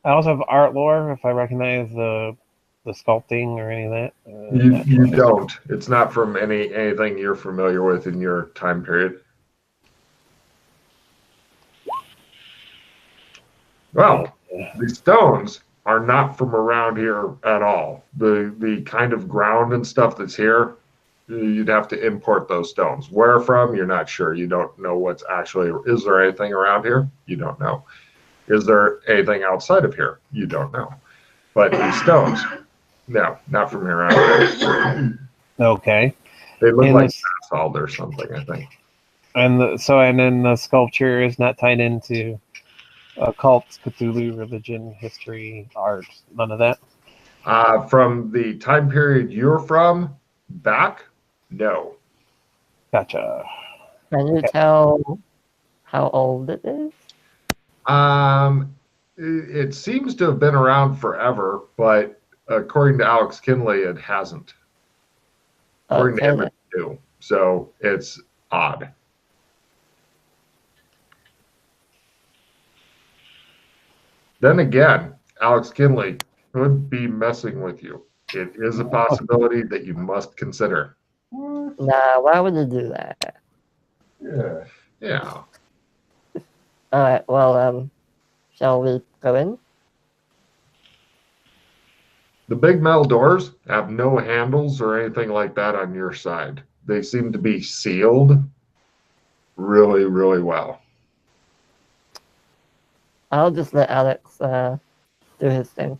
I also have art lore. If I recognize the sculpting or any of that, You don't. It's not from anything you're familiar with in your time period. Well, the stones are not from around here at all. The kind of ground and stuff that's here, you'd have to import those stones. Where from? You're not sure. You don't know what's actually. Is there anything around here? You don't know. Is there anything outside of here? You don't know. But these stones, no, not from here around. Okay. They look And like this basalt or something, I think. and then the sculpture is not tied into occult, Cthulhu, religion, history, art, none of that. From the time period you're from, back, no. Gotcha. Can you Okay. tell how old it is? It seems to have been around forever, but according to Alex Kinley, it hasn't. According to him, Okay. it's new. So it's odd. Then again, Alex Kinley could be messing with you. It is a possibility that you must consider. Nah, why would you do that? Yeah. Yeah. Alright, well, shall we go in? The big metal doors have no handles or anything like that on your side. They seem to be sealed really, really well. I'll just let Alex do his thing.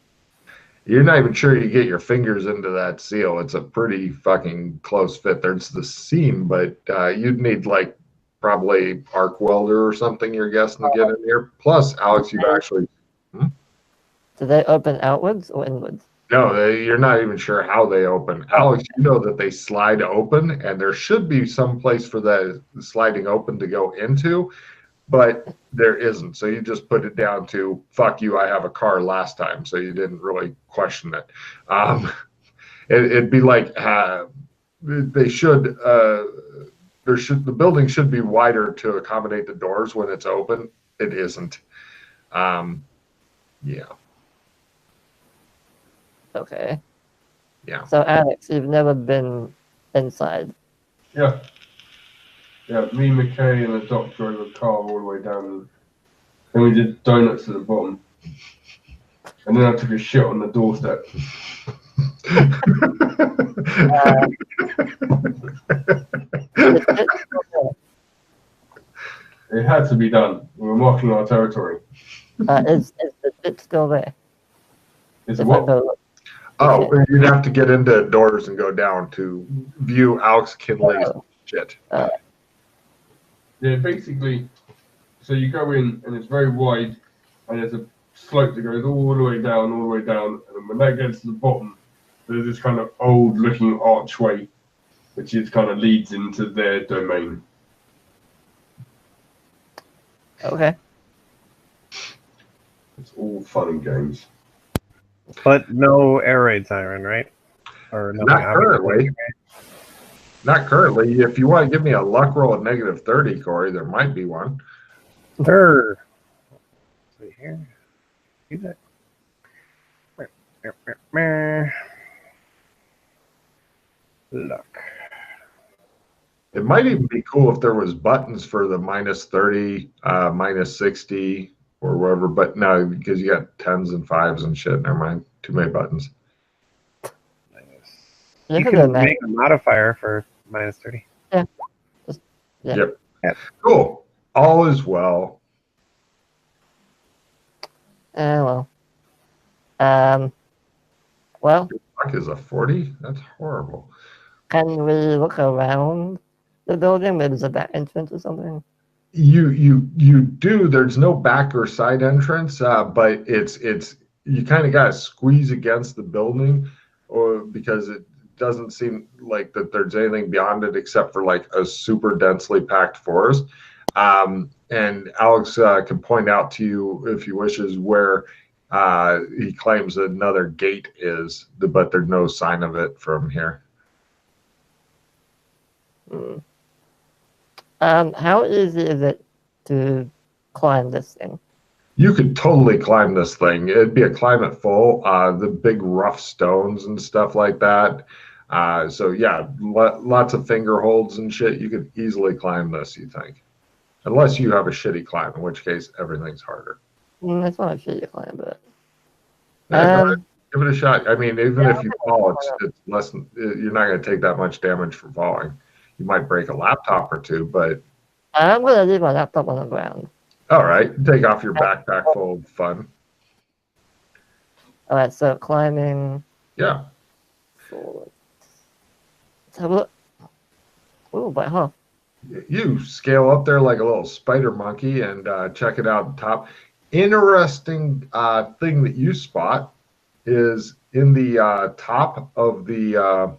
You're not even sure you get your fingers into that seal. It's a pretty fucking close fit. There's the seam, but you'd need like probably arc welder or something, you're guessing, to get in here. Plus, Alex, you've actually. Do they open outwards or inwards? No, you're not even sure how they open. Alex, you know that they slide open, and there should be some place for the sliding open to go into, but there isn't. So you just put it down to "fuck you." I have a car last time, so you didn't really question it. It'd be like they should. The building should be wider to accommodate the doors when it's open. It isn't. Yeah. Okay. Yeah. So, Alex, you've never been inside. Yeah. Yeah, me, McKay, and the doc drove a car all the way down. And we did donuts at the bottom. And then I took a shit on the doorstep. It had to be done. We were marking our territory. Is the shit still there? It's a what? Oh, you'd have to get into doors and go down to view Alex Kinley's shit. Yeah, basically, so you go in and it's very wide and there's a slope that goes all the way down, and when that gets to the bottom, there's this kind of old looking archway which is kind of leads into their domain. Okay. It's all fun and games. But no air raid siren, right? Or Not currently. Not currently. If you want to give me a luck roll at -30, Corey, there might be one. Sure. See here. See that? Luck. It might even be cool if there was buttons for the -30, -60, or whatever. But no, because you got 10s and 5s and shit. Never mind. Too many buttons. You can make a modifier for -30. Yeah. Yep. Cool. All is well. Well. Well. Luck is a 40? That's horrible. Can we look around the building? Maybe there's a back entrance or something. You do. There's no back or side entrance, but it's you kind of got to squeeze against the building, or because it doesn't seem like that there's anything beyond it except for like a super densely packed forest. And Alex can point out to you if he wishes where he claims another gate is, but there's no sign of it from here. How easy is it to climb this thing? You could totally climb this thing. It'd be a climb it full. The big rough stones and stuff like that. So yeah, lots of finger holds and shit. You could easily climb this, you think? Unless you have a shitty climb, in which case everything's harder. That's not a shitty climb, but Yeah, go ahead, um, give it a shot. I mean, even yeah, if you fall, it's less. You're not going to take that much damage from falling. You might break a laptop or two, but I'm gonna leave my laptop on the ground. all right. Take off your backpack full of fun. All right, so climbing. Yeah. Forward. Let's have a look. Ooh, but huh. You scale up there like a little spider monkey and check it out at the top. Interesting thing that you spot is in the top of the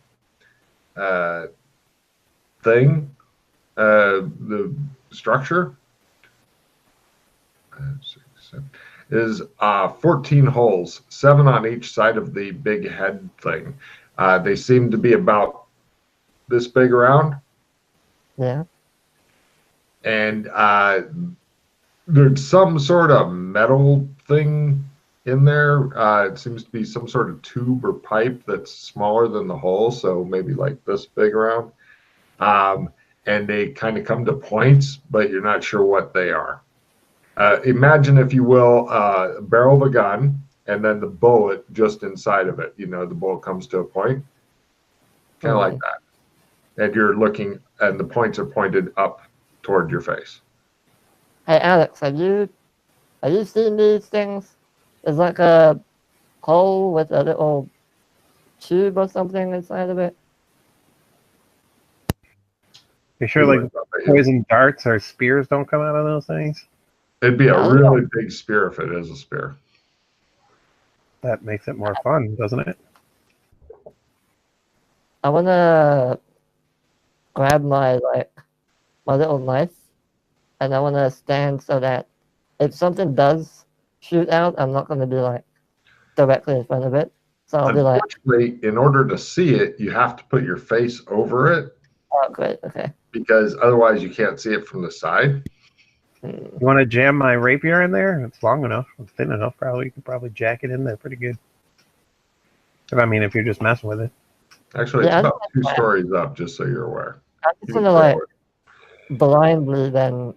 thing, the structure, is 14 holes, 7 on each side of the big head thing. They seem to be about this big around. Yeah. And there's some sort of metal thing in there. It seems to be some sort of tube or pipe that's smaller than the hole, so maybe like this big around. And they kind of come to points, but you're not sure what they are. Imagine, if you will, a barrel of a gun and then the bullet just inside of it. You know, the bullet comes to a point, kind of like that. And you're looking, and the points are pointed up toward your face. Hey Alex, have you seen these things? There's like a hole with a little tube or something inside of it. You sure, like, poison darts or spears don't come out of those things? It'd be a really big spear if it is a spear. That makes it more fun, doesn't it? I wanna grab my little knife, and I wanna stand so that if something does shoot out, I'm not gonna be like directly in front of it. So I'll be like, unfortunately, in order to see it, you have to put your face over it. oh great, okay. Because otherwise you can't see it from the side. You want to jam my rapier in there? It's long enough, it's thin enough. Probably you could probably jack it in there pretty good. I mean, if you're just messing with it. Actually, it's about 2 stories up, just so you're aware. I'm just gonna like blindly then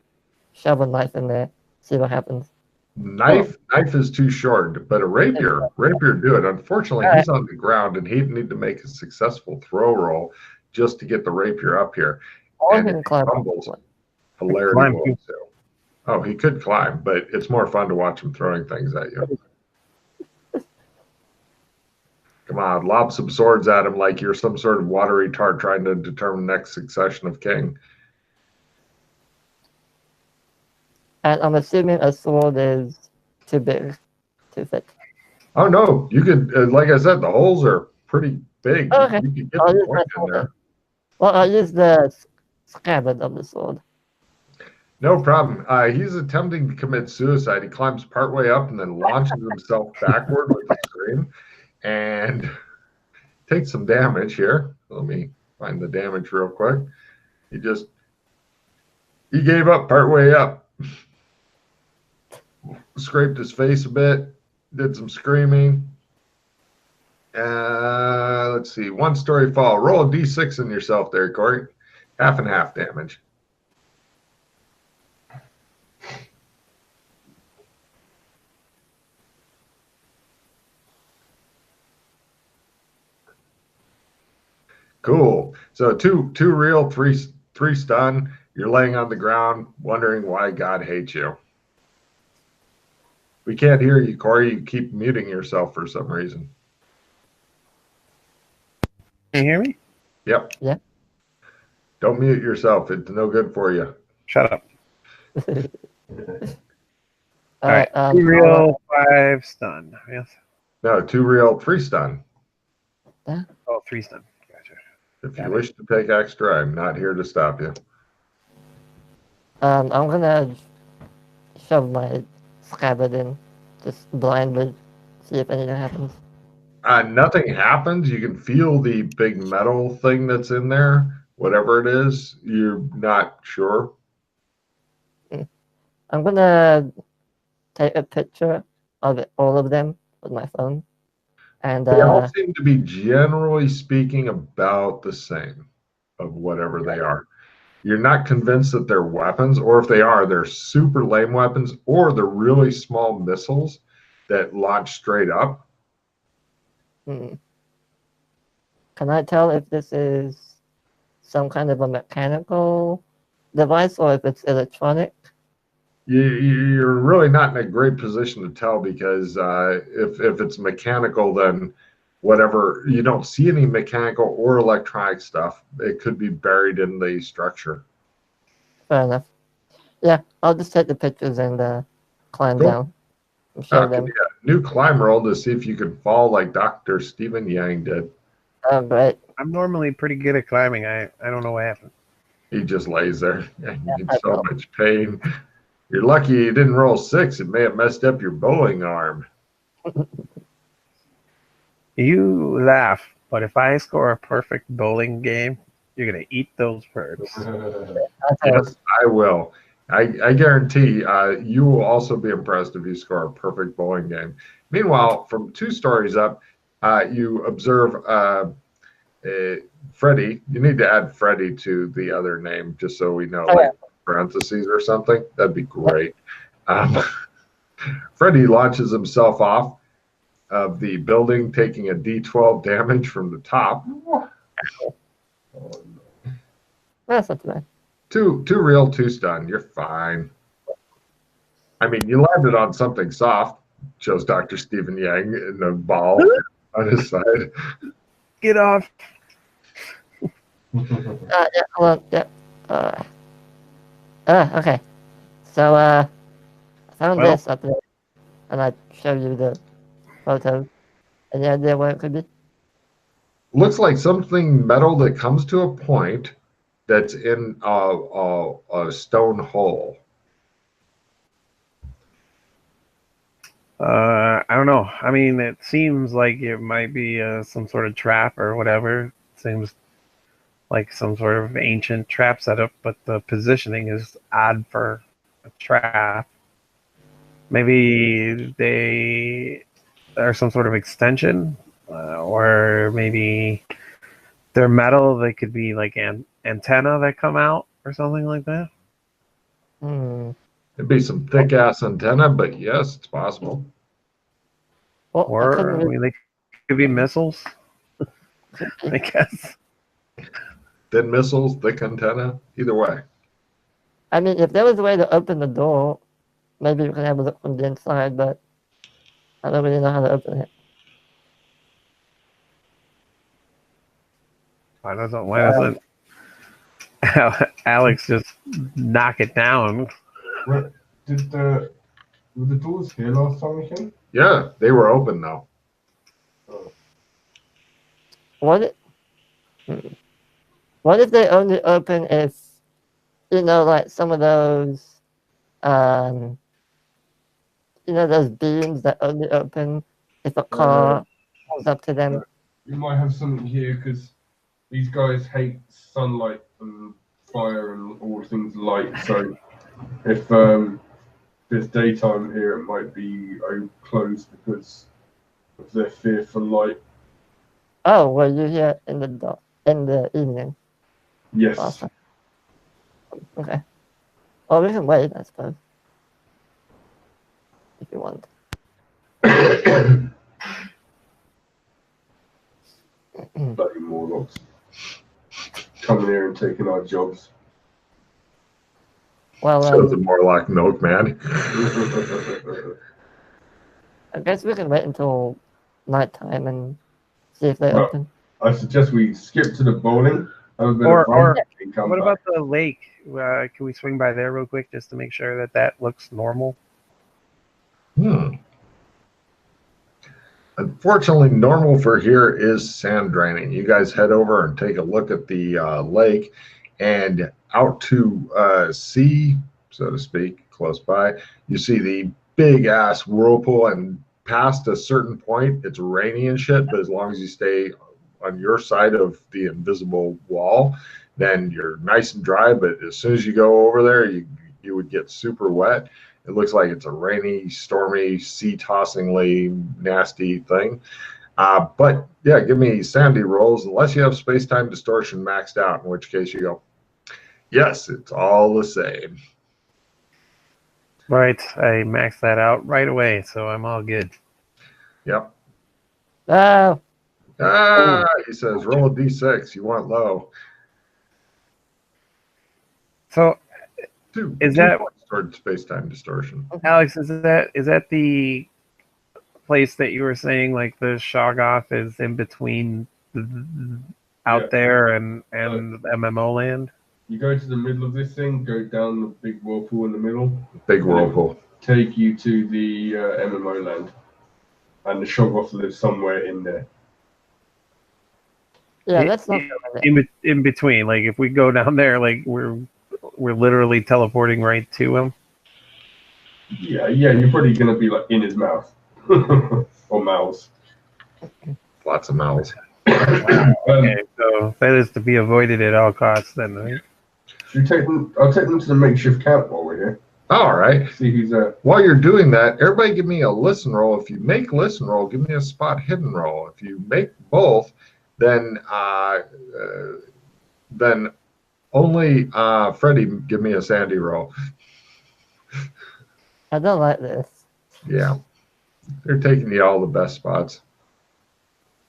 shove a knife in there, see what happens. Knife is too short, but a rapier do it. Unfortunately, he's on the ground, and he'd need to make a successful throw roll just to get the rapier up here. And if he fumbles, hilarity will ensue. Oh, he could climb, but it's more fun to watch him throwing things at you. Come on, lob some swords at him like you're some sort of watery tart trying to determine the next succession of king. And I'm assuming a sword is too big, too thick. Oh no, you could, like I said, the holes are pretty big. Oh, okay. You could get the point in there. Well, I'll use the scabbard of the sword. No problem. He's attempting to commit suicide. He climbs partway up and then launches himself backward with a scream and takes some damage here. Let me find the damage real quick. He gave up partway up. Scraped his face a bit, did some screaming. Let's see, 1-story fall. Roll a d6 in yourself there, Corey. Half and half damage. Cool. So two real, three stun. You're laying on the ground wondering why God hates you. We can't hear you, Corey. You keep muting yourself for some reason. Can you hear me? Yep. Yeah. Don't mute yourself. It's no good for you. Shut up. All right. 2 real, 5 stun. Yes. No, 2 real, 3 stun. Yeah. Oh, 3 stun. Gotcha. If you wish to take extra, I'm not here to stop you. I'm gonna shove my scabbard in, just blindly, see if anything happens. Nothing happens. You can feel the big metal thing that's in there. Whatever it is, you're not sure. I'm gonna take a picture of all of them with my phone. And They all seem to be, generally speaking, about the same of whatever they are. You're not convinced that they're weapons, or if they are, they're super lame weapons, or they're really small missiles that launch straight up. can I tell if this is some kind of a mechanical device or if it's electronic? You're really not in a great position to tell, because if it's mechanical, then whatever, you don't see any mechanical or electronic stuff. It could be buried in the structure. Fair enough. Yeah, I'll just take the pictures and climb Cool. down and show them. New climb roll to see if you can fall like Dr. Stephen Yang did. Oh, great. I'm normally pretty good at climbing. I don't know what happened. He just lays there and in I so will. much pain. You're lucky you didn't roll 6. It may have messed up your bowling arm. You laugh, but if I score a perfect bowling game, you're gonna eat those birds. Yes, I will. I guarantee you will also be impressed if you score a perfect bowling game. Meanwhile, from 2 stories up, you observe Freddie. You need to add Freddie to the other name just so we know, like parentheses or something. That'd be great. Freddie launches himself off of the building, taking a D12 damage from the top. That's not too bad. 2 real, 2 stun. You're fine. I mean, you landed on something soft. Shows Dr. Stephen Yang in the ball on his side. Get off. Yeah, well, yeah. Okay. So, I found Well. this up there, and I showed you the photos. Any idea what it could be? Looks like something metal that comes to a point that's in a stone hole. I don't know. I mean, it seems like it might be some sort of trap or whatever. It seems like some sort of ancient trap setup, but the positioning is odd for a trap. Maybe they are some sort of extension, or maybe they're metal. They could be like an antenna that come out or something like that. It'd be some thick ass antenna, but yes, it's possible. Well, Or I mean, they could be missiles. I guess. Thin missiles, thick antenna, either way. I mean, if there was a way to open the door, maybe we could have a look from the inside, but I don't really know how to open it. Why doesn't Alex just knock it down? Were the doors here last time we came? Yeah, they were open though. What if they only open if, like some of those, those beams that only open if a car comes up to them? You might have something here because these guys hate sunlight and fire and all things light. So if there's daytime here, it might be closed because of their fear for light. Oh, were you here in the evening? Yes. Awesome. Okay. Well, we can wait, I suppose. If you want. Bloody Morlocks. Coming here and taking our jobs. Well, Shows the Morlock milkman. I guess we can wait until nighttime and see if they Well, open. I suggest we skip to the bowling. Have a bit Or- of fun, and come What back. about the lake? Can we swing by there real quick just to make sure that looks normal? Unfortunately, normal for here is sand draining. You guys head over and take a look at the lake, and out to sea, so to speak, close by, you see the big ass whirlpool, and past a certain point, it's rainy and shit, but as long as you stay on your side of the invisible wall, then you're nice and dry. But as soon as you go over there, you you would get super wet. It looks like it's a rainy, stormy, sea-tossingly nasty thing. But yeah, give me sanity rolls, unless you have space-time distortion maxed out, in which case you go, yes, it's all the same. Right, I maxed that out right away, so I'm all good. Yep. Oh, He says, roll a d6. You want low. So, Two Is that- points toward space-time distortion. Alex, is that the place that you were saying, like the Shoggoth is in between out Yeah. there and MMO land? You go to the middle of this thing, go down the big whirlpool in the middle, Big whirlpool. take you to the MMO land, and the Shoggoth lives somewhere in there. yeah, that's not In between, like if we go down there, like we're literally teleporting right to him. Yeah, you're probably gonna be like in his mouth or mouths. Lots of mouths. Okay, so that is to be avoided at all costs, then, right? I'll take them to the makeshift camp while we're here. All right. See who's there. While you're doing that, everybody give me a listen roll. If you make listen roll, give me a spot hidden roll. If you make both, then only Freddie give me a sandy roll. I don't like this. Yeah, they're taking you all the best spots.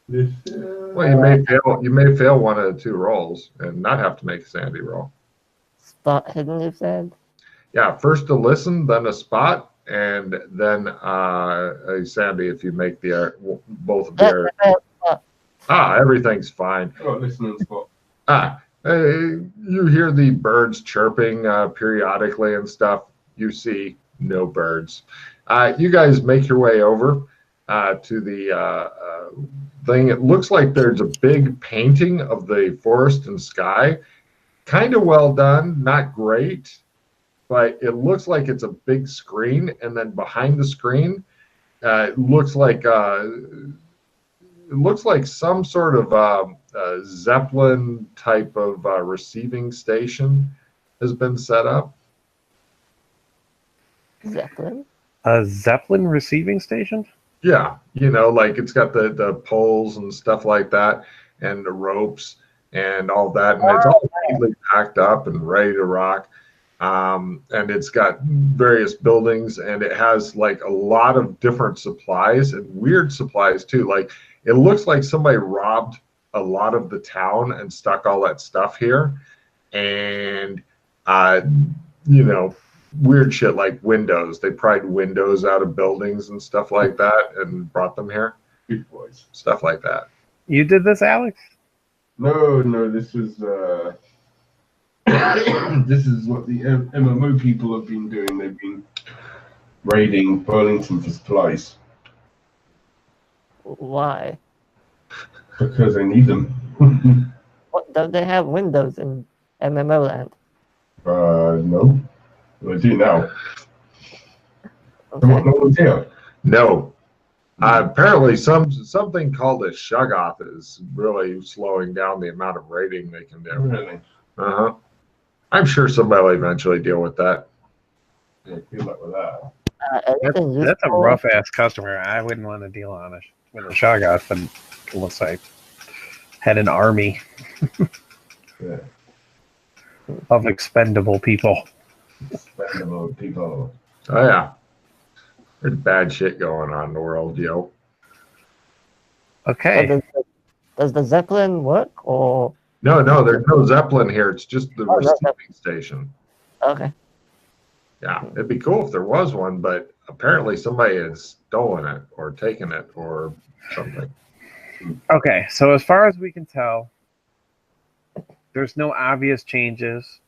This, Well, you may fail one of the two rolls and not have to make a sandy roll. Spot hidden, you said? Yeah, first a listen, then a spot, and then a sandy if you make the both of the everything's fine. got a listening spot. You hear the birds chirping periodically and stuff. You see no birds. You guys make your way over to the thing. It looks like there's a big painting of the forest and sky. Kind of well done, not great, but it looks like it's a big screen, and then behind the screen, it looks like some sort of Zeppelin type of receiving station has been set up. Zeppelin? A Zeppelin receiving station? Yeah, like it's got the poles and stuff like that, and the ropes and all that, and it's all neatly packed up and ready to rock. And it's got various buildings, and it has like a lot of different supplies and weird supplies too. Like it looks like somebody robbed a lot of the town and stuck all that stuff here, and weird shit like windows. They pried windows out of buildings and stuff like that and brought them here. Big boys. Stuff like that. You did this, Alex? No, this is this is what the MMO people have been doing. They've been raiding Burlington for supplies Why? because they need them. What, don't they have windows in MMO land? No. Well, I do now. Okay. No one's here. No. Apparently, something called a Shoggoth is really slowing down the amount of raiding they can do. Really? Uh-huh. I'm sure somebody will eventually deal with that. Yeah, good luck with that. Anything That's a useful? rough ass customer. I wouldn't want to deal on with a Shoggoth, but it looks like had an army Yeah. of expendable people. Expendable people. Oh, yeah. There's bad shit going on in the world, yo. Okay. So does the Zeppelin work, or? No, there's no Zeppelin here. It's just the Oh, no, receiving station. Okay. Yeah, it'd be cool if there was one, but apparently somebody has stolen it or taken it or something. Okay, so as far as we can tell, there's no obvious changes.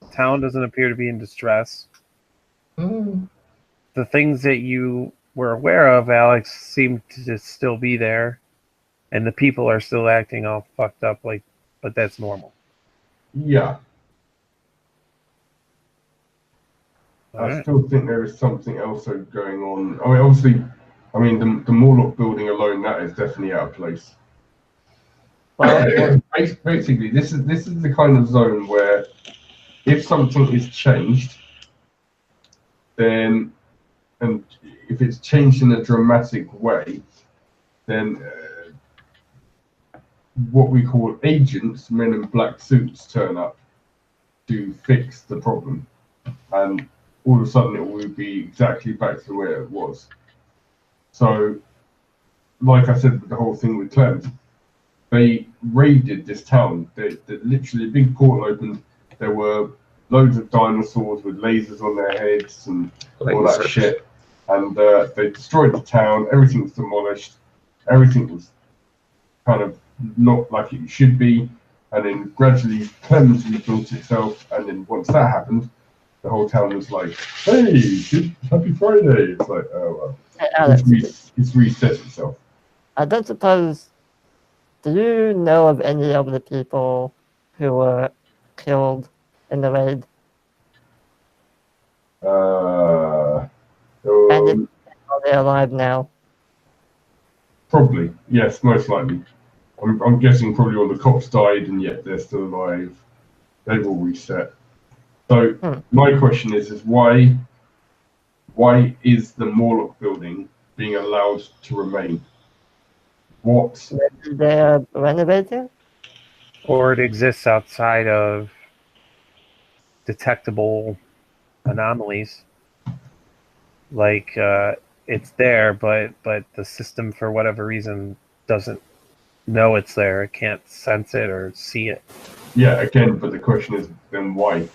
The town doesn't appear to be in distress. The things that you were aware of, Alex, seem to just still be there, and the people are still acting all fucked up, but that's normal. Yeah. All I right. still think there is something else going on. I mean, obviously, the Morlock building alone, that is definitely out of place. Well, Basically, this is the kind of zone where if something is changed, then, and if it's changed in a dramatic way, then what we call agents, men in black suits, turn up to fix the problem, and all of a sudden it will be exactly back to where it was. So, like I said, with the whole thing with Clem, they raided this town. They literally, a big portal opened. There were loads of dinosaurs with lasers on their heads and all that shit. And they destroyed the town. Everything was demolished. Everything was kind of not like it should be. And then gradually Clem's rebuilt itself. And then once that happened, the whole town was like, "Hey, happy Friday!" It's like, oh well, Hey, Alex, it's reset itself. I don't suppose. Do you know of any of the people who were killed in the raid? And if are they alive now? Probably, yes, most likely. I'm guessing probably all the cops died and yet they're still alive. They've all reset. So my question is why is the Morlock building being allowed to remain? What? Maybe they're renovating? Or it exists outside of detectable anomalies. Like it's there, but the system, for whatever reason, doesn't know it's there. It can't sense it or see it. Yeah, again, but the question is then why?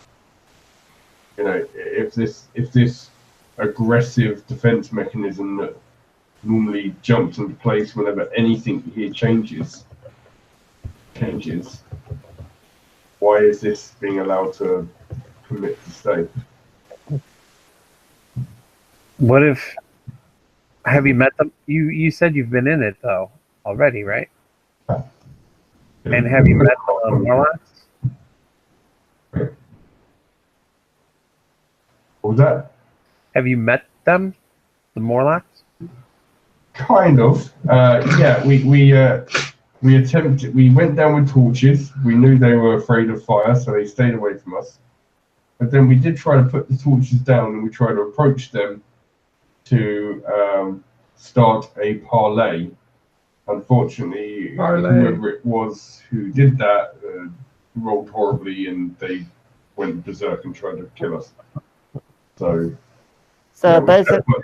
You know, if this aggressive defense mechanism that normally jumps into place whenever anything here changes, why is this being allowed to commit to stay? What if? Have you met them? You said you've been in it though already, right? And have you met the Morlocks? What was that? Have you met them, the Morlocks? Kind of. Yeah, we attempted. We went down with torches. We knew they were afraid of fire, so they stayed away from us. But then we did try to put the torches down, and we tried to approach them to start a parley. Unfortunately, whoever it was who did that rolled horribly, and they went berserk and tried to kill us. So yeah, basically,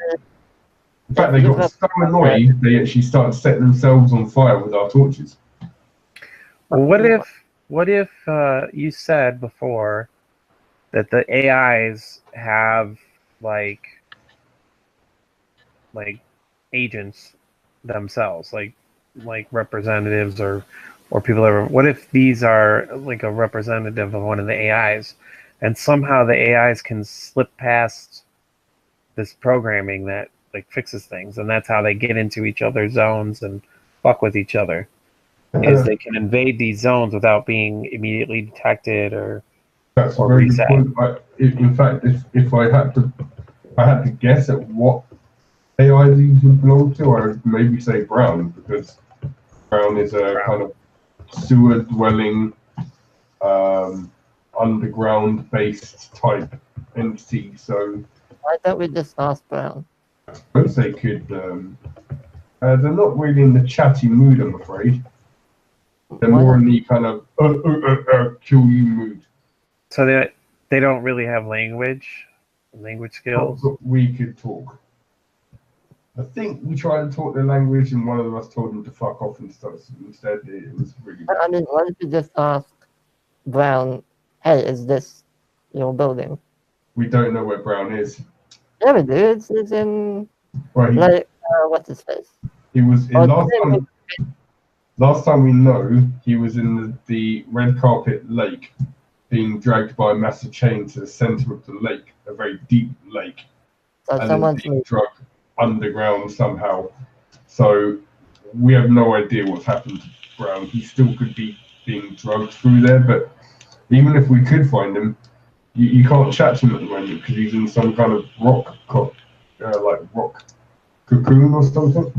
in fact, they got so annoyed they actually started setting themselves on fire with our torches. Well, what if you said before that the AIs have like agents themselves, like representatives or people that are, what if these are like a representative of one of the AIs, and somehow the AIs can slip past this programming that like fixes things, and that's how they get into each other's zones and fuck with each other, is they can invade these zones without being immediately detected or That's a very good point. In fact, if I had to guess at what AI these would belong to, I would maybe say Brown, because Brown is a kind of sewer dwelling, underground based type entity. So why don't we just ask Brown? I suppose they could. They're not really in the chatty mood, I'm afraid. They're more in the kind of kill you mood. So they don't really have language skills. But we could talk. I think we tried to talk their language, and one of us told them to fuck off and stuff. Instead, it was really bad. I mean, why don't you just ask Brown, hey, is this your building? We don't know where Brown is. Yeah, we do. It's in, Well, what's his face? He was in last time we know, he was in the red carpet lake, being dragged by a massive chain to the center of the lake, a very deep lake, So and then being dragged underground somehow. So we have no idea what's happened to Brown. He still could be being drugged through there, but even if we could find him, you can't chat to him at the moment because he's in some kind of rock cocoon or something.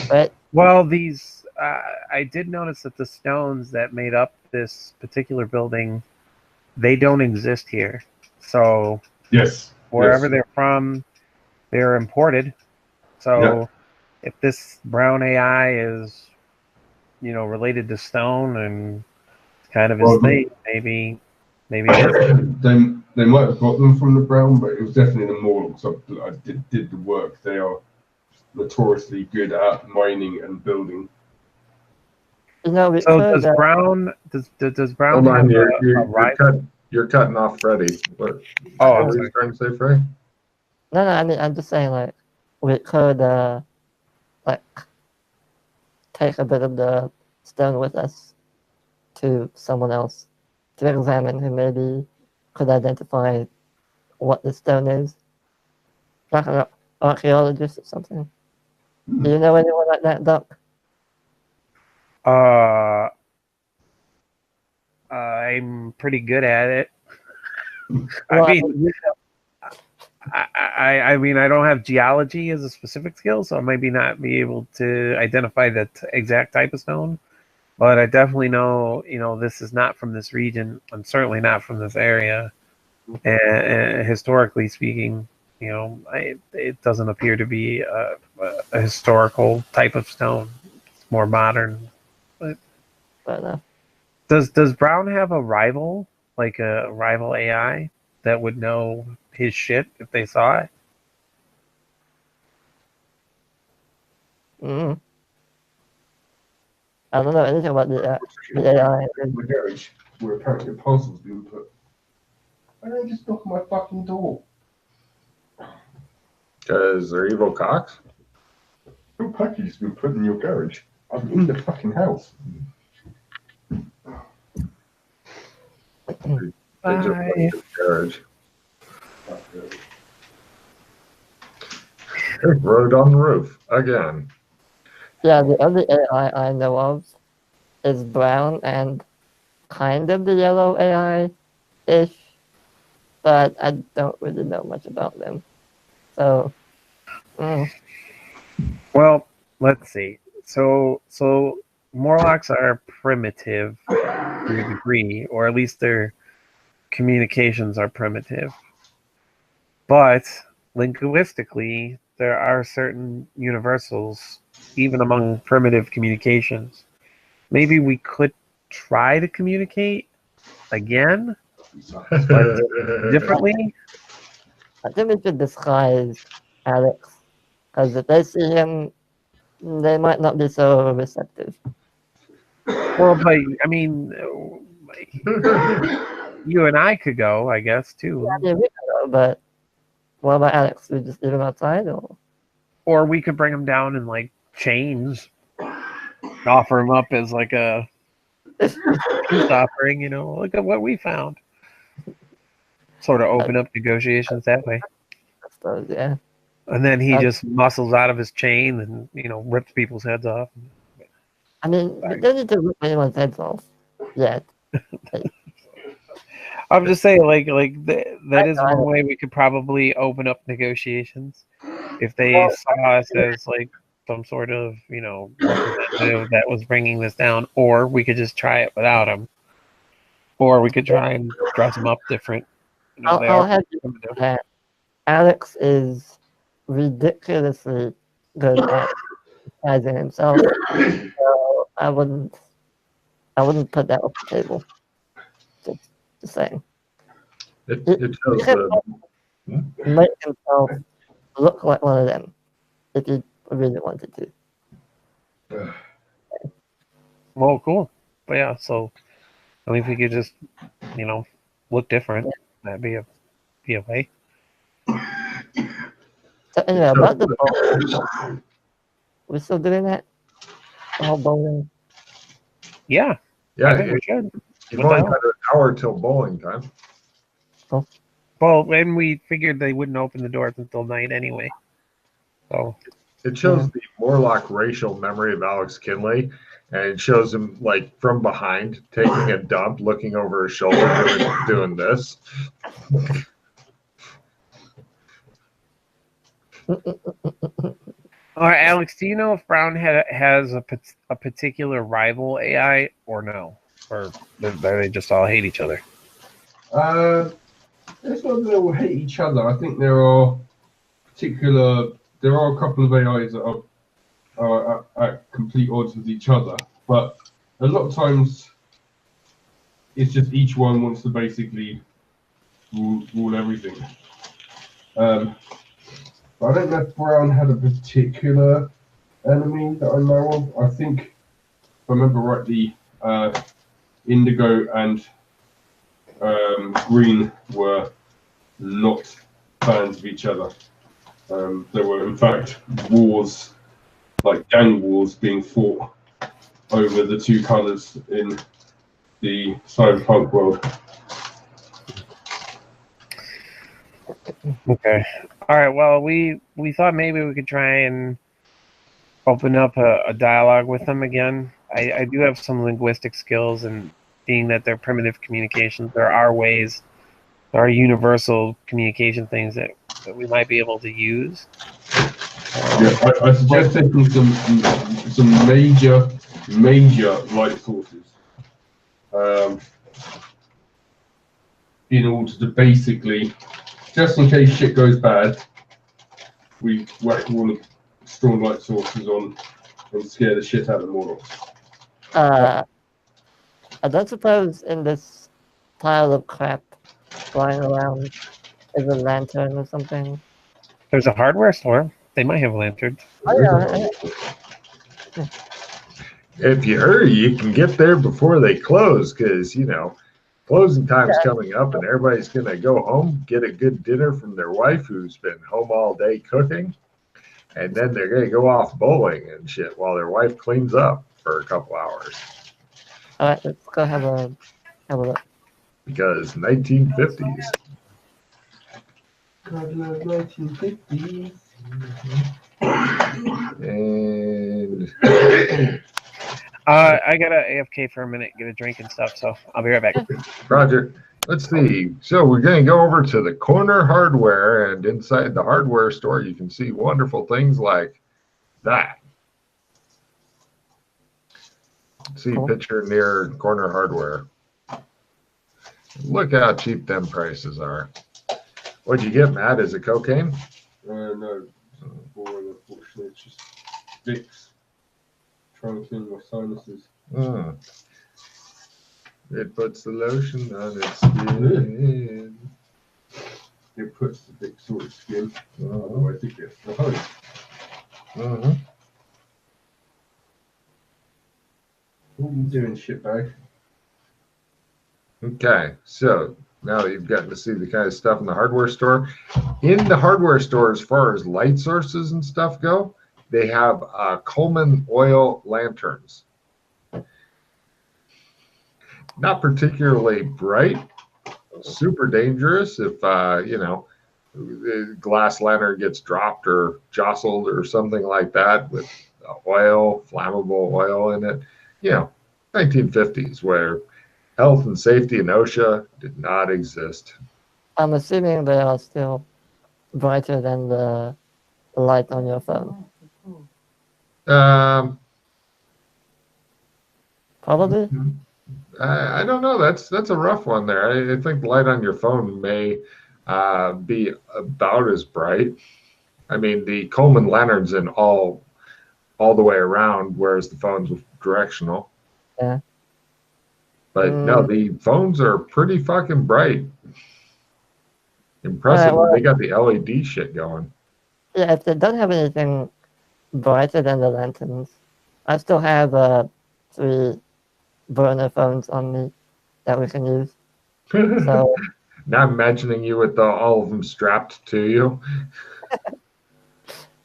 Right. Well, these I did notice that the stones that made up this particular building they don't exist here. So Yes. wherever Yes. they're from, they're imported. So if this brown AI is, related to stone and kind of his Well, thing, maybe that's they might have got them from the brown, but it was definitely the Morlocks. I did the work. They are notoriously good at mining and building. You know, we so. could. Does Brown does Brown Hold on, have a rival? you're cutting off Freddy. What Oh, what I'm were sorry. you trying to say, Freddy? No, I mean, I'm just saying, like, we could, like, take a bit of the stone with us to someone else to examine who maybe could identify what the stone is. Like an archaeologist or something. Do you know anyone like that, Doc? I'm pretty good at it. I Well, mean, I mean, I don't have geology as a specific skill, so I maybe not be able to identify the exact type of stone. But I definitely know, this is not from this region, and certainly not from this area. And historically speaking, it doesn't appear to be a historical type of stone. It's more modern. But but, does Brown have a rival, like a rival AI that would know his shit if they saw it? I don't know anything about the AI. In the garage where apparently a parcel's being put. Why don't you just knock on my fucking door? Because they're evil cocks. Your package has been put in your garage. I'm in the fucking house. They just went to the garage. They rode on the roof again. Yeah, the only AI I know of is brown and kind of the yellow AI-ish, but I don't really know much about them. So, Well, let's see. So Morlocks are primitive to a degree, or at least their communications are primitive. But linguistically, there are certain universals, even among primitive communications. Maybe we could try to communicate again, but differently. I think we should disguise Alex, because if they see him, they might not be so receptive. Well, but I mean, you and I could go, I guess, too. Yeah, we can go, but what about Alex? We just leave him outside, Or we could bring him down in like chains, offer him up as like a peace offering. Look at what we found. Sort of open up negotiations that way. I suppose, yeah. And then he just muscles out of his chain and rips people's heads off. I mean, we don't need to rip anyone's heads off yet. I'm just saying, that is one way we could probably open up negotiations if they saw us as like some sort of representative that was bringing this down, or we could just try it without him, or we could try and dress him up different. I'll have you know that Alex is ridiculously good at disguising himself, so I wouldn't put that off the table. Just saying. It He shows can make himself look like one of them if he really wanted to. Well, cool. But yeah, so I mean, if we could just, look different, that'd be a way. So anyway, about the bowling, we're still doing that? The whole bowling? Yeah, I think we should. You've only got an hour till bowling time. Oh. Well, and we figured they wouldn't open the doors until night anyway. So it shows the Morlock racial memory of Alex Kinley, and it shows him like from behind taking a dump, looking over his shoulder, doing this. All right, Alex, do you know if Brown has a particular rival AI or no? Or do they just all hate each other? It's not that they will hate each other. I think there are a couple of AIs that are at complete odds with each other, but a lot of times it's just each one wants to basically rule everything. But I don't know if Brown had a particular enemy that I know of. I think, if I remember rightly, Indigo and Green were not fans of each other. There were, in fact, wars, like gang wars, being fought over the two colours in the cyberpunk world. Okay. All right. Well, we thought maybe we could try and open up a dialogue with them again. I do have some linguistic skills, and being that they're primitive communications, there are ways, there are universal communication things that we might be able to use. Yeah, I suggest taking some major light sources in order to basically, just in case shit goes bad, we whack all the strong light sources on and scare the shit out of the mortals. I don't suppose in this pile of crap flying around is a lantern or something. There's a hardware store. They might have lanterns. Oh yeah, If you hurry, you can get there before they close, because closing time's coming up, and everybody's gonna go home, get a good dinner from their wife who's been home all day cooking, and then they're gonna go off bowling and shit while their wife cleans up for a couple hours. all right, let's go have a look. Because 1950s. God love 1950s. And I gotta AFK for a minute, get a drink and stuff, so I'll be right back. Roger. Let's see. So we're going to go over to the corner hardware, and inside the hardware store, you can see wonderful things like that. See Cool. picture near corner hardware. Look how cheap them prices are. What'd you get, Matt? Is it cocaine? No, it's boring, unfortunately. It's just Vicks. Trying to clean my sinuses. It puts the lotion on its skin. It puts the Vicks on its skin. Otherwise, it gets the hose. What are you doing, shitbag? Okay, so now that you've gotten to see the kind of stuff in the hardware store, in the hardware store, as far as light sources and stuff go, they have Coleman oil lanterns. Not particularly bright, super dangerous if, the glass lantern gets dropped or jostled or something like that with oil, flammable oil in it. 1950s, where health and safety in OSHA did not exist. I'm assuming they are still brighter than the light on your phone. Probably. I don't know. That's a rough one there. I think the light on your phone may be about as bright. I mean, the Coleman lantern's in all the way around, whereas the phone's directional. Yeah. But no, the phones are pretty fucking bright. Impressive. Well, they got the LED shit going. Yeah, if they don't have anything brighter than the lanterns, I still have 3 burner phones on me that we can use. So Now I'm imagining you with all of them strapped to you.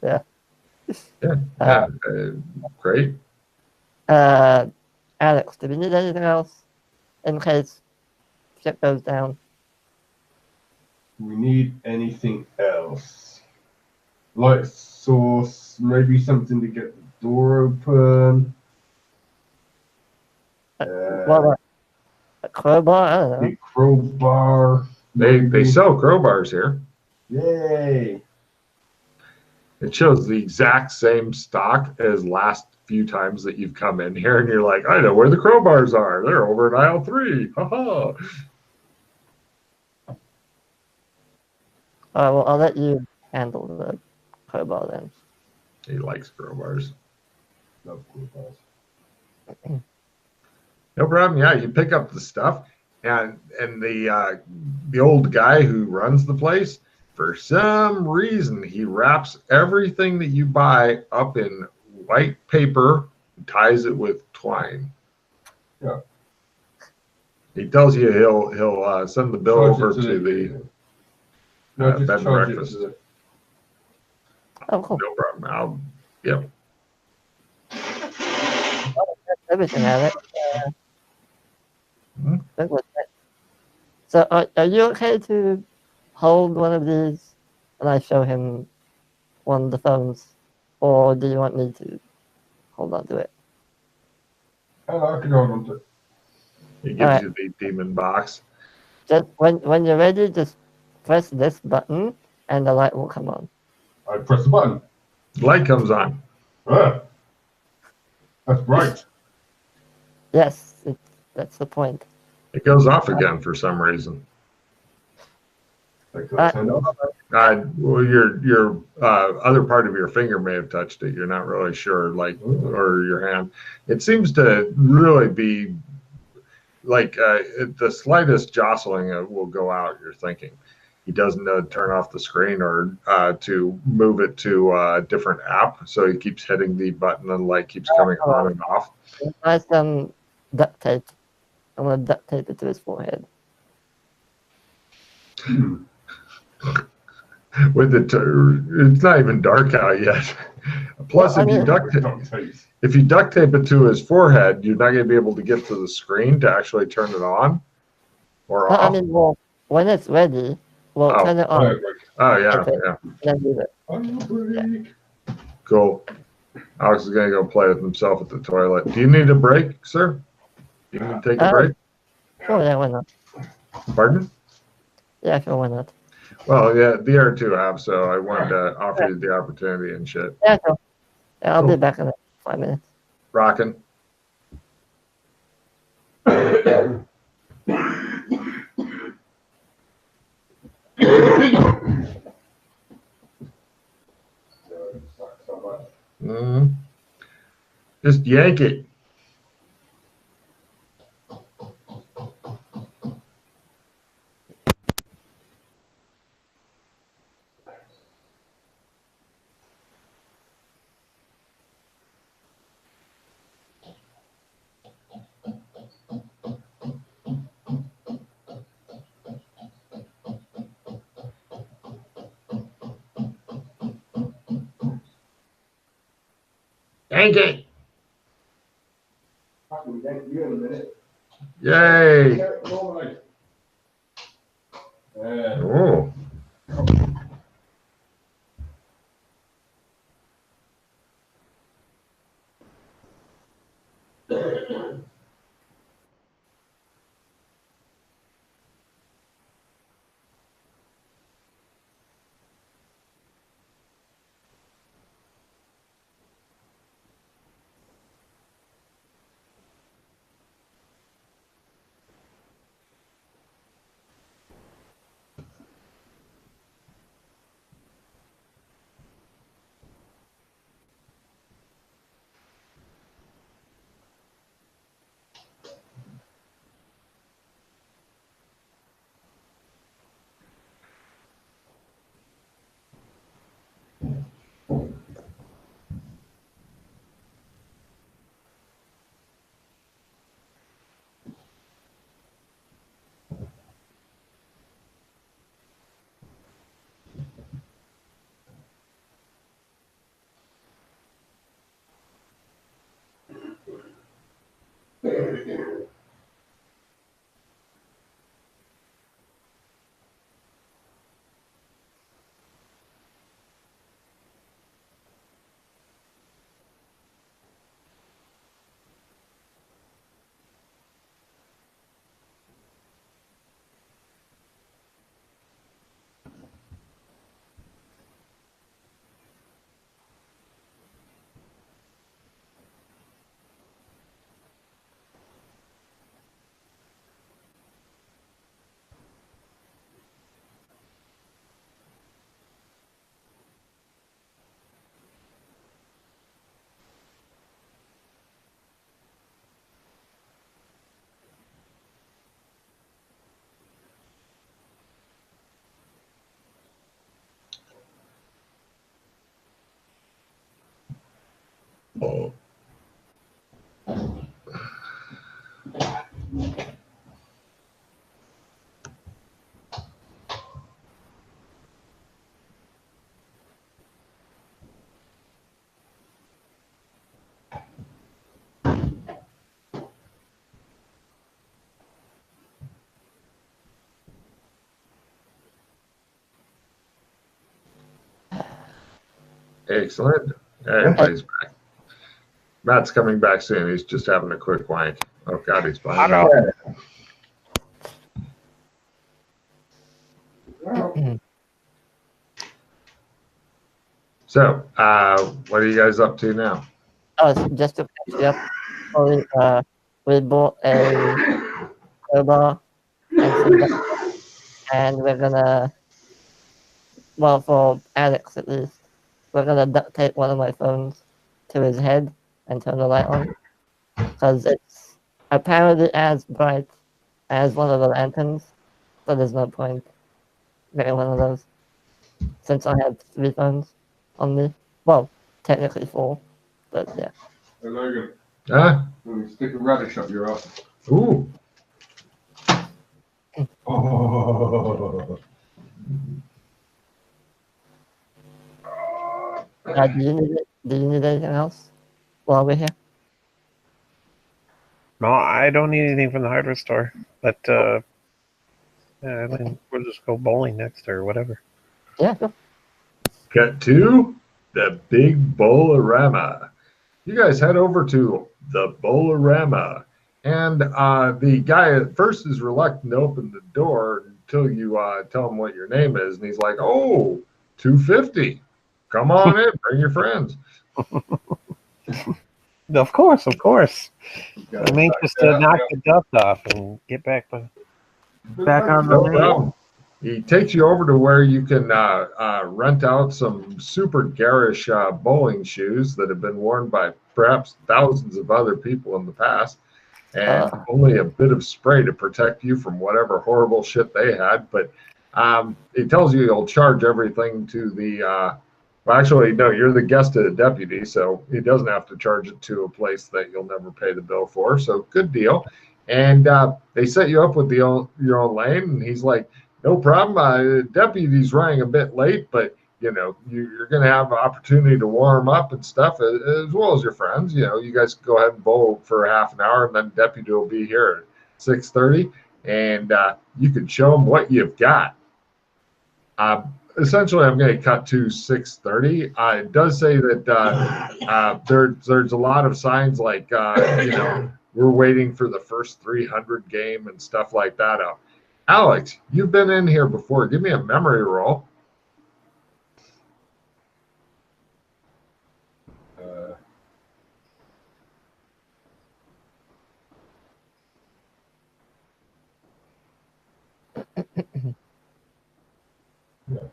yeah. Yeah, great. Alex, do we need anything else in case shit goes down? We need anything else? Light source, maybe something to get the door open. Well, a crowbar? I don't know. Big crowbar. They sell crowbars here. Yay! It shows the exact same stock as last few times that you've come in here, and you're like, I know where the crowbars are. They're over in aisle 3. Ha ha. Alright, well, I'll let you handle the crowbar then. He likes crowbars. Love crowbars. No problem. Yeah, you pick up the stuff, and the old guy who runs the place, for some reason, he wraps everything that you buy up in white paper, and ties it with twine. Yeah. He tells you he'll send the bill over to the No, bed just and charge it breakfast. to the. Oh, cool. No problem. Yep. Everything, Alex. Hmm? That was it. So, are you okay to hold one of these and I show him one of the phones? Or do you want me to hold on to it? I can hold on to it. He gives Alright. you the demon box. Just when you're ready, just press this button and the light will come on. I press the button. Light comes on. Ah, that's bright. Yes, that's the point. It goes off again for some reason. Like that turned off. Well, your other part of your finger may have touched it. You're not really sure, or your hand. It seems to really be like the slightest jostling will go out. You're thinking he doesn't know to turn off the screen or to move it to a different app. So he keeps hitting the button and the light keeps coming on and off. Buy some duct tape. I'm gonna duct tape it to his forehead. With it's not even dark out yet. Plus, Well, if you duct tape it to his forehead, you're not going to be able to get to the screen to actually turn it on or off. I mean, well, when it's ready, we'll Oh. turn it on. Oh yeah, Okay. yeah, Then do it. cool. Alex is going to go play with himself at the toilet. Do you need a break, sir? Do you need to take a break? Sure, yeah, why not? Pardon? Yeah, sure, why not? Well, yeah, the other two have, so I wanted to offer you the opportunity and shit. Yeah, sure. Yeah, I'll be Cool. back in 5 minutes. Rocking. Just yank it. Yank it. I can yank you in a minute. Yay. Oh. Oh. Excellent. Everybody's back. Matt's coming back soon. He's just having a quick wank. Oh, God, he's fine. So, what are you guys up to now? Oh, just to catch you up, we bought a crowbar and we're gonna, well, for Alex at least, we're gonna duct tape one of my phones to his head and turn the light on, because it's apparently as bright as one of the lanterns, so there's no point getting one of those, since I have 3 phones on me. Well, technically 4, but yeah. Hey, Logan, Huh? let me stick a radish up your ass. Ooh. Oh. Do you need anything else while we're here? No, I don't need anything from the hardware store, but yeah, I think we'll just go bowling next or whatever. Yeah, sure. Cut to the big Bolorama. You guys head over to the Bolorama, and the guy at first is reluctant to open the door until you tell him what your name is, and he's like, "Oh, 250. Come on in, bring your friends." Of course. Yeah, I'm anxious to knock the dust off and get back on the No lane. problem. He takes you over to where you can rent out some super garish bowling shoes that have been worn by perhaps thousands of other people in the past, and only a bit of spray to protect you from whatever horrible shit they had. But he tells you he'll charge everything to the. Well, actually, no, you're the guest of the deputy, so he doesn't have to charge it to a place that you'll never pay the bill for. So good deal. And they set you up with your own lane, and he's like, "No problem. Deputy's running a bit late, but you know you're going to have an opportunity to warm up and stuff as well as your friends. You know, you guys can go ahead and bowl for half an hour, and then deputy will be here at 6:30, and you can show them what you've got." Essentially, I'm going to cut to 6:30. It does say that there's a lot of signs like we're waiting for the first 300 game and stuff like that. Alex, you've been in here before. Give me a memory roll.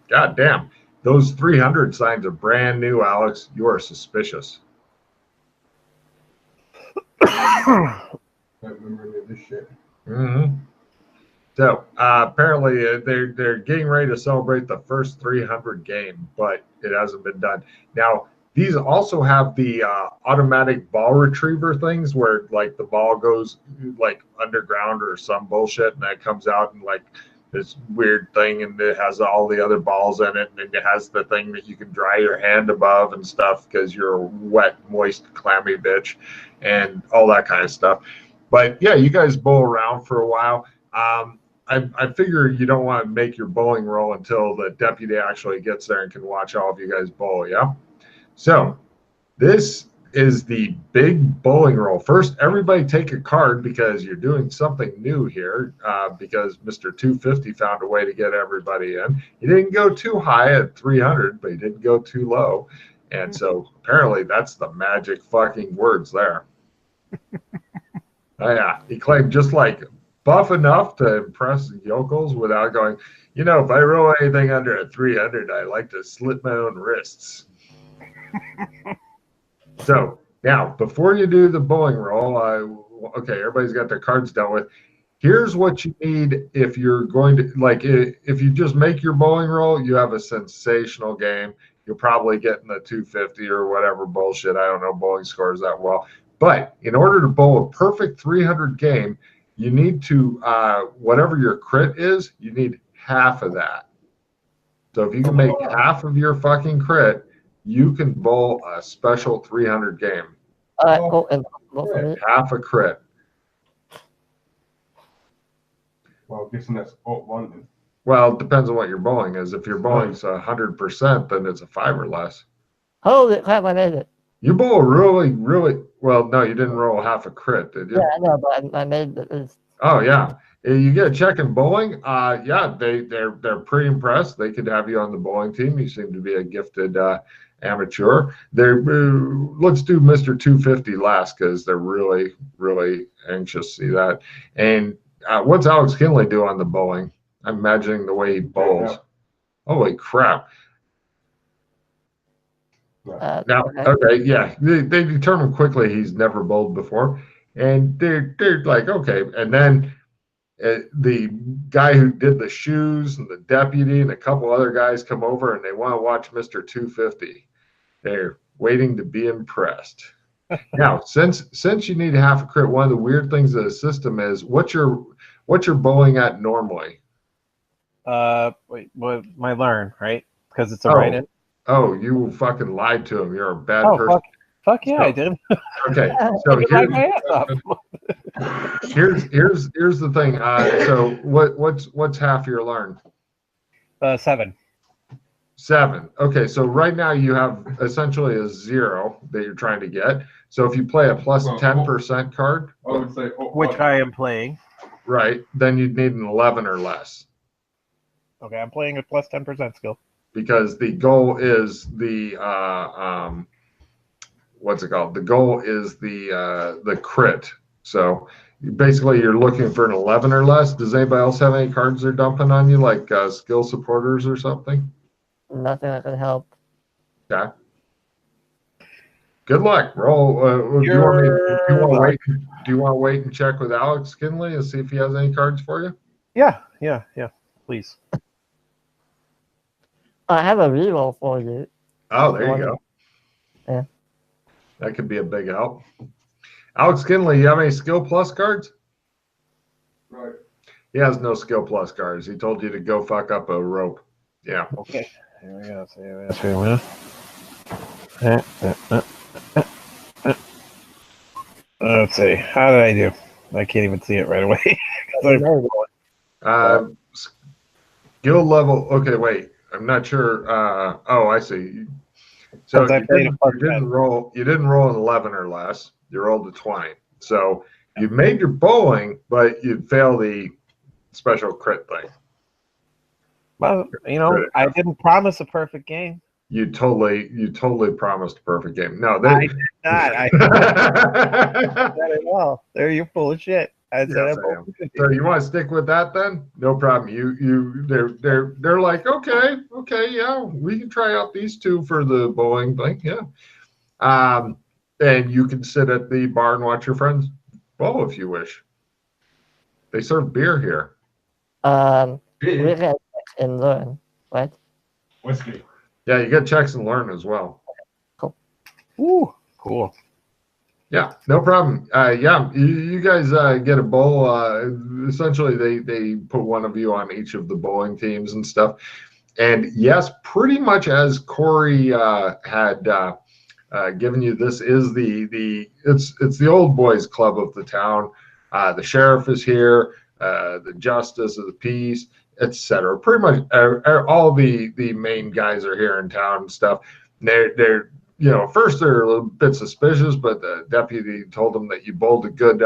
God damn. Those 300 signs are brand new, Alex. You are suspicious. Don't remember any of this shit. Mm-hmm. So apparently they're getting ready to celebrate the first 300 game, but it hasn't been done. Now, these also have the automatic ball retriever things where like the ball goes like underground or some bullshit and that comes out and like this weird thing and it has all the other balls in it and it has the thing that you can dry your hand above and stuff because you're a wet, moist, clammy bitch and all that kind of stuff. But yeah, you guys bowl around for a while. I figure you don't want to make your bowling roll until the deputy actually gets there and can watch all of you guys bowl, yeah? So this is the big bowling roll. First, everybody take a card because you're doing something new here because Mr. 250 found a way to get everybody in. He didn't go too high at 300, but he didn't go too low. And so apparently that's the magic fucking words there. Oh, yeah, he claimed just like buff enough to impress yokels without going, you know, if I roll anything under a 300, I like to slit my own wrists. So now, before you do the bowling roll, okay, everybody's got their cards dealt with. Here's what you need if you're going to, like, if you just make your bowling roll, you have a sensational game. you're probably getting the 250 or whatever bullshit. I don't know bowling scores that well. But in order to bowl a perfect 300 game, you need to, whatever your crit is, you need half of that. So if you can make half of your fucking crit, you can bowl a special 300 game. All right, cool. And for me, Half a crit. Well, I'm guessing that's odd one then. Well, it depends on what your bowling is. If your bowling's 100%, then it's a 5 or less. holy crap, I made it. You bowl really, really well. No, you didn't roll half a crit, did you? Yeah, I know, but I made it. Oh yeah. You get a check in bowling. Yeah, they're pretty impressed. They could have you on the bowling team. You seem to be a gifted amateur. Let's do Mr. 250 last because they're really, really anxious to see that. And what's Alex Kinley do on the bowling? I'm imagining the way he bowls. Yeah. Holy crap. Now, Okay. okay, yeah, they determine quickly he's never bowled before, and they're like, okay, and then the guy who did the shoes and the deputy and a couple other guys come over and they want to watch Mr. 250. They're waiting to be impressed. Now, since you need half a crit, one of the weird things of the system is what's your bowling at normally? Wait, what? My learn, right? Because it's a Oh. write-in. Oh, you fucking lied to him. You're a bad Oh, person. fuck yeah, So- I did. Okay, so Lied my ass off. here's the thing. So what's half your learn? 7. 7. Okay, so right now you have essentially a 0 that you're trying to get. So if you play a plus Well, 10% card, I would say odd Which one. I am playing. right, then you'd need an 11 or less. Okay, I'm playing a plus 10% skill. Because the goal is the what's it called? The goal is the crit. So basically, you're looking for an 11 or less. Does anybody else have any cards they're dumping on you, like skill supporters or something? Nothing that can help. Okay. Good luck. Roll. Do you want to wait and check with Alex Kinley and see if he has any cards for you? Yeah. Please. I have a reroll for you. Oh, there you go. Yeah. That could be a big help. Alex Kinley, you have any skill plus cards? Right. He has no skill plus cards. He told you to go fuck up a rope. Yeah. Okay. Here we go. Here we go. Let's see. How did I do? I can't even see it right away. Skill level. Okay, wait. I'm not sure. Oh, I see. So Since I played a plus you didn't roll an 11 or less. You rolled a 20. So you made your bowling, but you'd fail the special crit thing. Well, I didn't promise a perfect game. You totally promised a perfect game. No, I did not. I said it all. There, you're full of shit. I said Yes, I am. So you want to stick with that then? No problem. They're like, okay, yeah, we can try out these two for the bowling thing, yeah. And you can sit at the bar and watch your friends bowl if you wish. They serve beer here. We can check and learn, right? Whiskey. Yeah, you get checks and learn as well. Ooh, cool. Yeah, no problem. Yeah, you guys get a bowl. Essentially, they put one of you on each of the bowling teams and stuff. And yes, pretty much as Corey had given you, this is it's the old boys club of the town. The sheriff is here, the justice of the peace, etc. Pretty much all the main guys are here in town and stuff. They're first they're a little bit suspicious, but the deputy told them that you bowled a good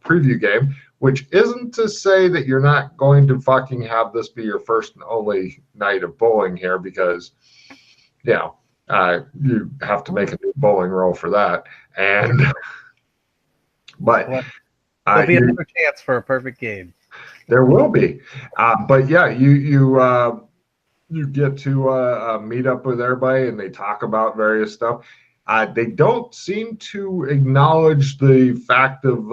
preview game, which isn't to say that you're not going to fucking have this be your first and only night of bowling here, because, you have to make a new bowling roll for that. But There'll be another chance for a perfect game. There will be, but yeah, you get to meet up with everybody and they talk about various stuff. They don't seem to acknowledge the fact of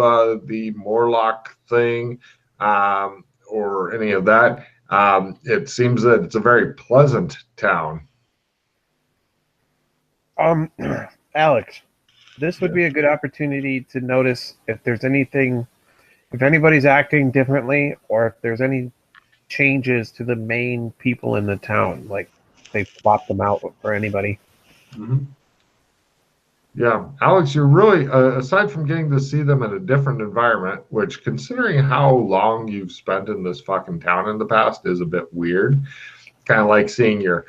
the Morlock thing or any of that. It seems that it's a very pleasant town. Alex, this would be a good opportunity to notice if there's anything, if anybody's acting differently, or if there's any changes to the main people in the town, like they swapped them out for anybody. Mm-hmm. Yeah, Alex, you're really, aside from getting to see them in a different environment, which considering how long you've spent in this fucking town in the past is a bit weird. Kind of like seeing your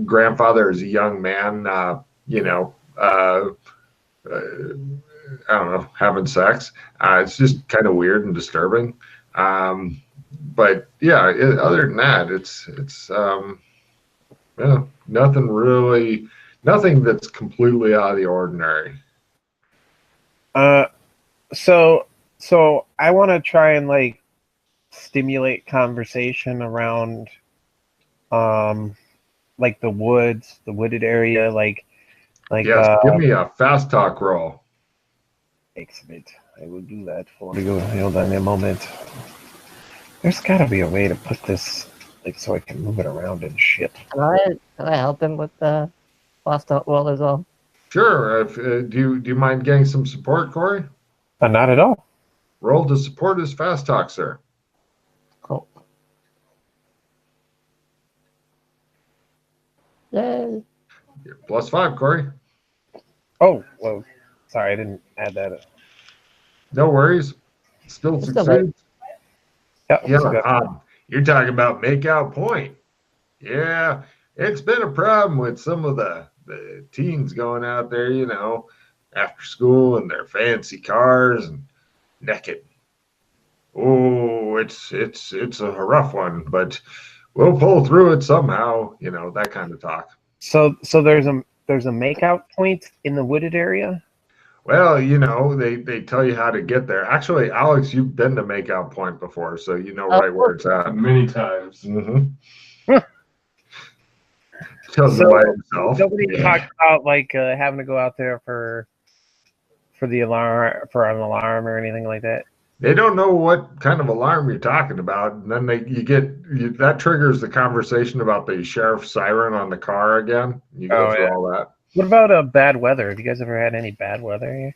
grandfather as a young man, I don't know, having sex. It's just kind of weird and disturbing. But yeah, other than that, it's yeah, nothing really, nothing that's completely out of the ordinary. So I want to try and like stimulate conversation around, like the woods, the wooded area, Yes, give me a fast talk roll. Excellent. I will do that for you. Hold on a moment. There's got to be a way to put this, like, so I can move it around and shit. Can I help him with the fast talk roll as well? Sure. Do you mind getting some support, Corey? Not at all. Roll to support his fast talk, sir. Cool. Yay. +5, Corey. Oh, well, sorry, I didn't add that. No worries. Still It's still right. succeeds. Yeah, You're talking about make out point. Yeah, it's been a problem with some of the teens going out there, after school in their fancy cars and naked. Oh, it's a rough one, but we'll pull through it somehow, that kind of talk. So there's a makeout point in the wooded area. Well, they tell you how to get there. Actually, Alex, you've been to Makeout Point before, so you know right where it's at. Many times. Mm-hmm. Tells him by himself. Nobody talks about like having to go out there for the alarm, for an alarm or anything like that. They don't know what kind of alarm you're talking about, and then that triggers the conversation about the sheriff's siren on the car again. You go through all that. What about bad weather? Have you guys ever had any bad weather here?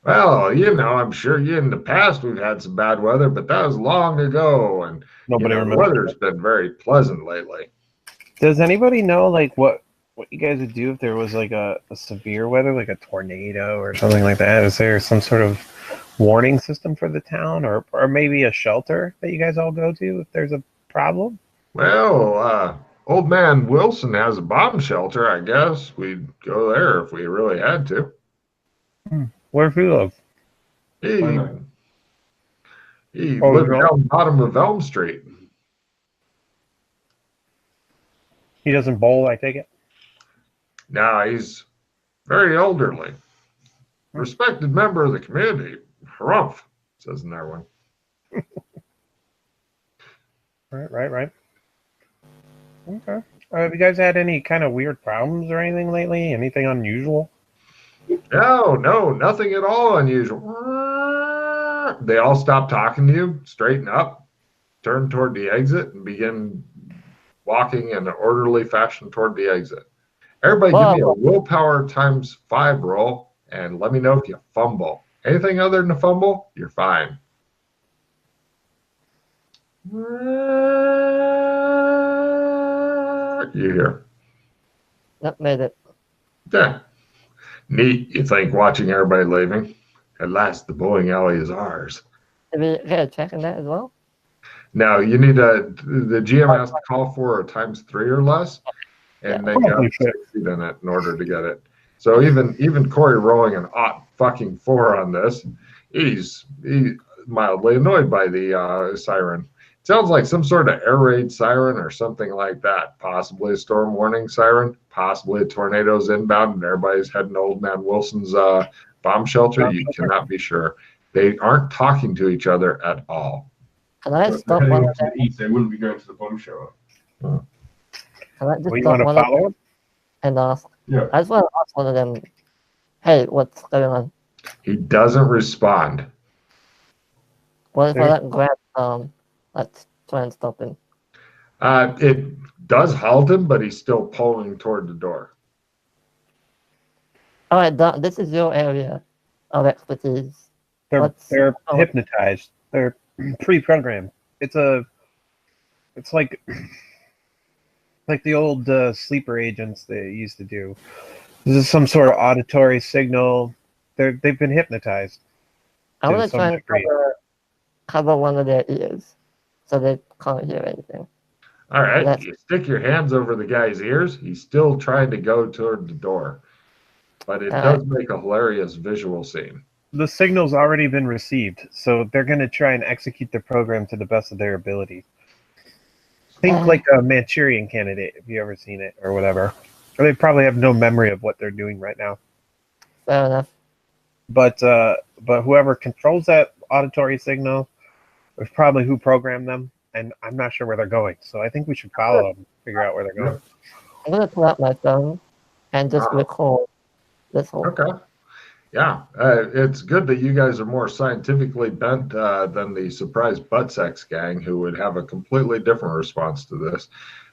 Well, I'm sure in the past we've had some bad weather, but that was long ago, and Nobody the remembers. weather's been very pleasant lately. Does anybody know like what you guys would do if there was like a severe weather, like a tornado or something like that? Is there some sort of warning system for the town, or maybe a shelter that you guys all go to if there's a problem? Well, old man Wilson has a bomb shelter. I guess we'd go there if we really had to. Where's he live? He Oh, lived down the bottom of Elm Street. He doesn't bowl, I take it? No, he's very elderly. Respected member of the community. Harumph, says another one. Right. Okay. Have you guys had any kind of weird problems or anything lately? Anything unusual? No, nothing at all unusual. They all stop talking to you, straighten up, turn toward the exit, and begin walking in an orderly fashion toward the exit. Everybody give me a willpower ×5 roll, and let me know if you fumble. Anything other than a fumble, you're fine. You hear? That made it. Yeah. Neat, you think, watching everybody leaving. At last, the bowling alley is ours. Did we get a check on that as well? Now, you need the GM has to call for a ×3 or less, and they got to succeed in it in order to get it. So even Corey rolling an fucking 4 on this, he's mildly annoyed by the siren. It sounds like some sort of air raid siren or something like that. Possibly a storm warning siren, possibly a tornado's inbound and everybody's heading to Old Man Wilson's bomb shelter. You cannot be sure. They aren't talking to each other at all. Can I stop Heading one up of to them? the east, they wouldn't be going to the bomb shelter. Can I just You stop want to one of follow them him? and ask? Yeah. I just want to ask one of them, hey, what's going on? He doesn't respond. What if I let him grab, let's try and stop him. It does halt him, but he's still pulling toward the door. All right, Don, this is your area of expertise. They're hypnotized. They're pre-programmed. It's like the old sleeper agents they used to do. This is some sort of auditory signal. They've been hypnotized. I want to some try and degree. cover one of their ears so they can't hear anything. All right, That's- you stick your hands over the guy's ears. He's still trying to go toward the door, but it does make a hilarious visual scene. The signal's already been received, so they're going to try and execute the program to the best of their ability. Think like a Manchurian Candidate, if you ever seen it or whatever. Or they probably have no memory of what they're doing right now. Fair enough. But whoever controls that auditory signal is probably who programmed them, and I'm not sure where they're going. So I think we should follow them, figure out where they're going. I'm going to pull out my phone and just record this whole Okay. Yeah, it's good that you guys are more scientifically bent than the surprise butt sex gang, who would have a completely different response to this.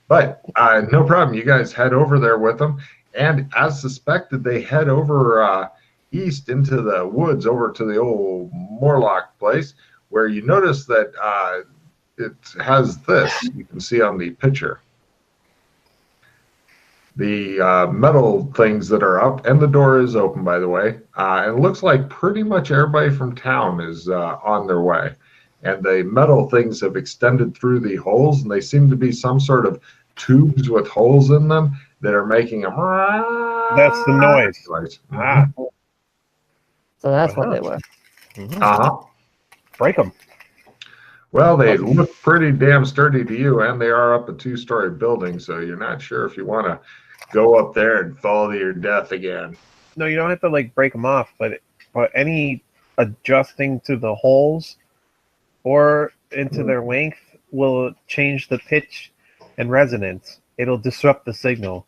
But no problem. You guys head over there with them. And as suspected, they head over east into the woods, over to the old Morlock place, where you notice that it has this. You can see on the picture. The metal things that are up, and the door is open, by the way. And it looks like pretty much everybody from town is on their way. And the metal things have extended through the holes, and they seem to be some sort of tubes with holes in them that are making a... That's the noise. Ah. So that's what they were. Uh-huh. Break them. Well, they look pretty damn sturdy to you, and they are up a 2-story building, so you're not sure if you want to go up there and fall to your death again. No, you don't have to like break them off, but any adjusting to the holes or into their length will change the pitch and resonance. It'll disrupt the signal,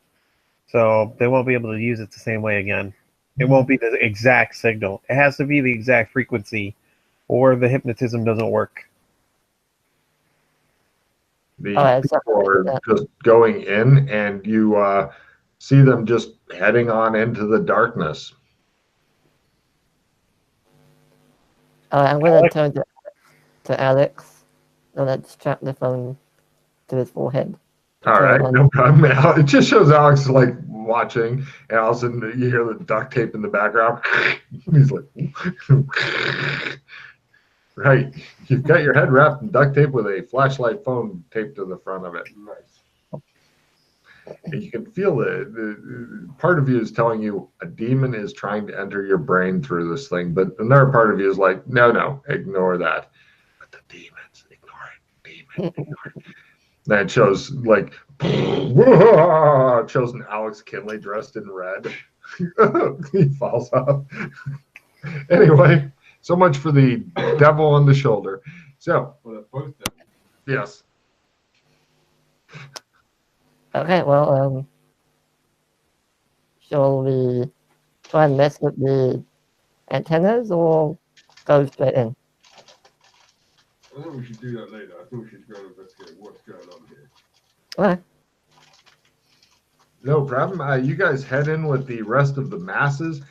so they won't be able to use it the same way again. It won't be the exact signal. It has to be the exact frequency, or the hypnotism doesn't work. The people are just going in, and you see them just heading on into the darkness. I'm going to turn to Alex and let's strap the phone to his forehead. All right, no problem. It just shows Alex like watching, and all of a sudden you hear the duct tape in the background. He's like, right. You've got your head wrapped in duct tape with a flashlight phone taped to the front of it. Nice. And you can feel the part of you is telling you a demon is trying to enter your brain through this thing, but another part of you is like, no, ignore that. But the demons, ignore it. Then it shows like it shows an Alex Kinley dressed in red. He falls off. Anyway, so much for the devil on the shoulder. So, yes. Okay, well, shall we try and mess with the antennas or go straight in? I think we should do that later. I think we should go and investigate what's going on here. Okay. No problem. You guys head in with the rest of the masses.